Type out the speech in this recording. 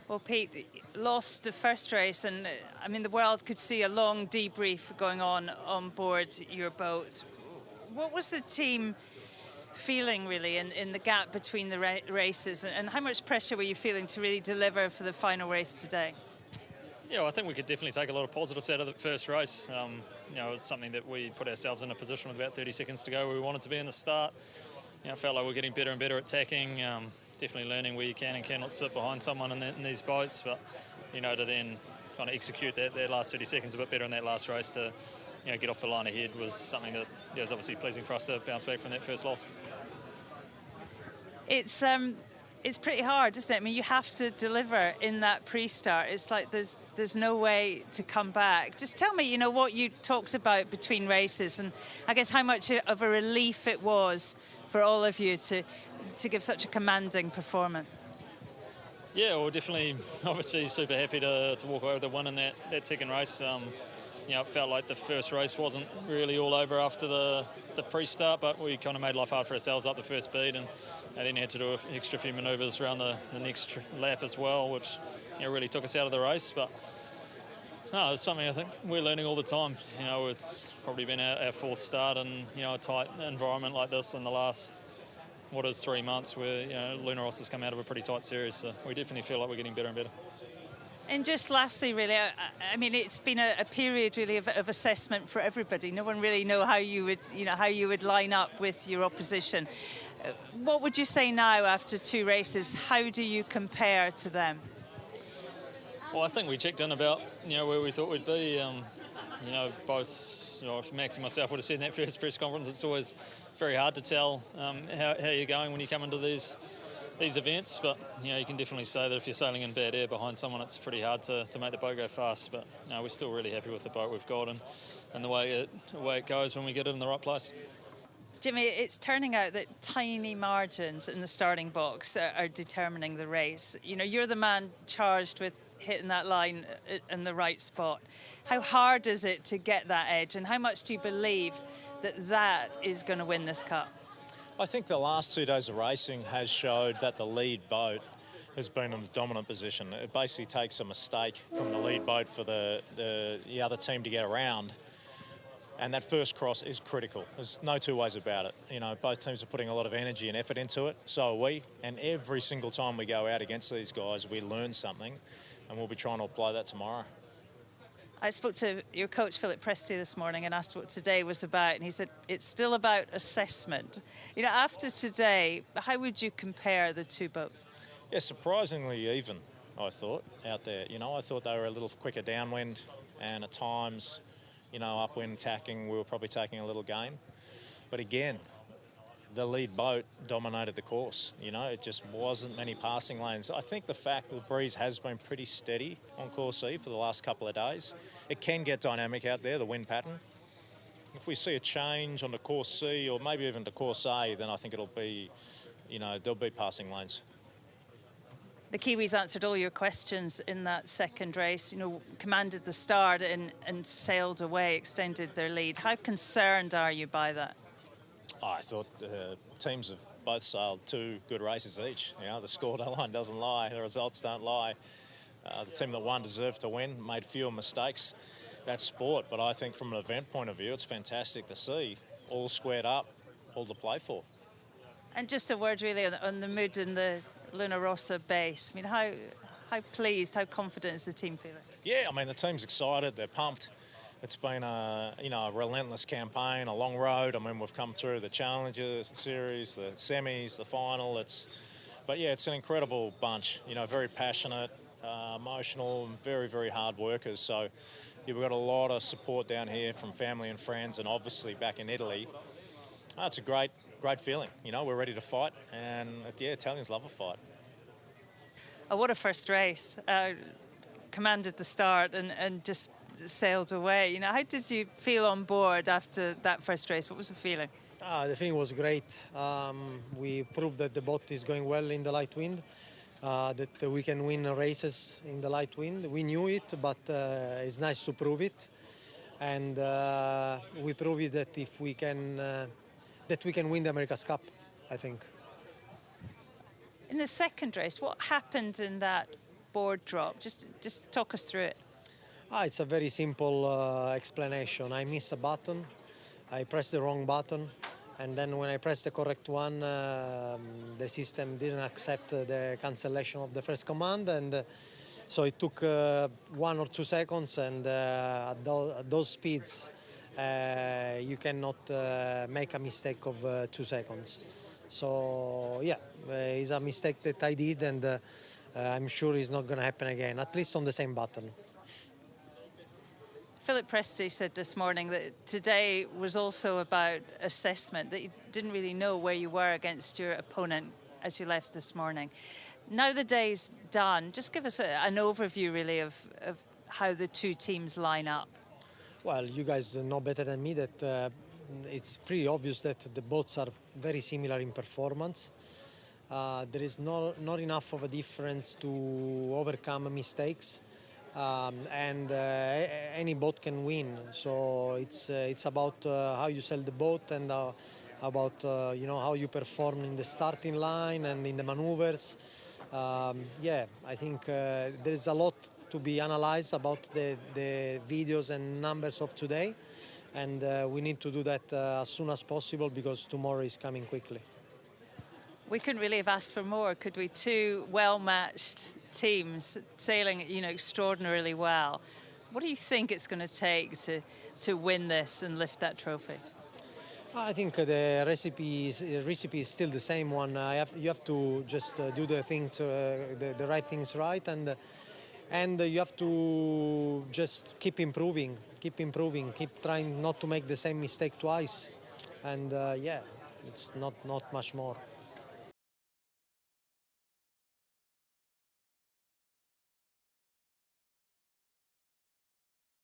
Well, Pete lost the first race, and I mean, the world could see a long debrief going on board your boat. What was the team feeling, really, in the gap between the races, and how much pressure were you feeling to really deliver for the final race today? Yeah, well, I think we could definitely take a lot of positives out of the first race. It was something that we put ourselves in a position with about 30 seconds to go where we wanted to be in the start. I felt like we're getting better and better at tacking. Definitely learning where you can and cannot sit behind someone in these boats, but to then kind of execute that last 30 seconds a bit better in that last race to get off the line ahead was something that was obviously pleasing for us to bounce back from that first loss. It's pretty hard, isn't it? I mean, you have to deliver in that pre-start. It's like there's no way to come back. Just tell me, what you talked about between races, and I guess how much of a relief it was for all of you to give such a commanding performance. Yeah, well, definitely, obviously super happy to walk away with the win in that second race. It felt like the first race wasn't really all over after the pre-start, but we kind of made life hard for ourselves up the first speed, and then had to do an extra few manoeuvres around the next lap as well, which really took us out of the race. But no, it's something I think we're learning all the time. It's probably been our fourth start in a tight environment like this in the last 3 months, where Lunaros has come out of a pretty tight series. So we definitely feel like we're getting better and better. And just lastly, really, I mean, it's been a period really of assessment for everybody. No one really know how you would line up with your opposition. What would you say now after 2 races? How do you compare to them? Well, I think we checked in about where we thought we'd be. Both if Max and myself would have said in that first press conference, it's always very hard to tell how you're going when you come into these events, but you can definitely say that if you're sailing in bad air behind someone, it's pretty hard to make the boat go fast. But we're still really happy with the boat we've got and the way it goes when we get it in the right place. Jimmy, it's turning out that tiny margins in the starting box are determining the race. You're the man charged with hitting that line in the right spot. How hard is it to get that edge, and how much do you believe that is going to win this Cup? I think the last 2 days of racing has showed that the lead boat has been in a dominant position. It basically takes a mistake from the lead boat for the other team to get around, and that first cross is critical. There's no two ways about it. Both teams are putting a lot of energy and effort into it, so are we, and every single time we go out against these guys, we learn something, and we'll be trying to apply that tomorrow. I spoke to your coach, Philip Presti, this morning and asked what today was about, and he said it's still about assessment. After today, how would you compare the 2 boats? Yeah, surprisingly even, I thought, out there. I thought they were a little quicker downwind, and at times, upwind tacking, we were probably taking a little gain. But again, the lead boat dominated the course. It just wasn't many passing lanes. I think the fact that the breeze has been pretty steady on Course C for the last couple of days, it can get dynamic out there, the wind pattern. If we see a change on the Course C or maybe even the Course A, then I think it'll be, there'll be passing lanes. The Kiwis answered all your questions in that second race, commanded the start and sailed away, extended their lead. How concerned are you by that? I thought teams have both sailed 2 good races each. The scoreline doesn't lie, the results don't lie. The team that won deserved to win, made fewer mistakes. That's sport, but I think from an event point of view, it's fantastic to see all squared up, all to play for. And just a word really on the mood in the Luna Rossa base. I mean, how pleased, how confident is the team feeling? Yeah, the team's excited, they're pumped. It's been a relentless campaign, a long road. We've come through the Challenger Series, the semis, the final. It's an incredible bunch. Very passionate, emotional, and very, very hard workers. So we've got a lot of support down here from family and friends, and obviously back in Italy. It's a great feeling. We're ready to fight, and Italians love a fight. Oh, what a first race! Commanded the start and just sailed away. How did you feel on board after that first race? What was the feeling? The feeling was great. We proved that the boat is going well in the light wind, that we can win races in the light wind. We knew it, but it's nice to prove it. And we proved it that if we can win the America's Cup, I think. In the second race, what happened in that board drop? Just talk us through it. It's a very simple explanation. I missed a button, I pressed the wrong button, and then when I pressed the correct one, the system didn't accept the cancellation of the first command, and so it took 1 or 2 seconds, and at those speeds, you cannot make a mistake of 2 seconds. So yeah, it's a mistake that I did, and I'm sure it's not going to happen again, at least on the same button. Philip Presti said this morning that today was also about assessment, that you didn't really know where you were against your opponent as you left this morning. Now the day's done, just give us an overview really of how the two teams line up. Well, you guys know better than me that it's pretty obvious that the boats are very similar in performance. There is not enough of a difference to overcome mistakes. And any boat can win. So it's about how you sell the boat, and about how you perform in the starting line and in the maneuvers. Yeah, I think there is a lot to be analyzed about the videos and numbers of today, and we need to do that as soon as possible, because tomorrow is coming quickly. We couldn't really have asked for more, could we? Two well-matched teams sailing, extraordinarily well. What do you think it's going to take to win this and lift that trophy? I think the recipe is still the same one. You have to just do the things, the right things right, and you have to just keep improving, keep trying not to make the same mistake twice, and yeah, it's not much more.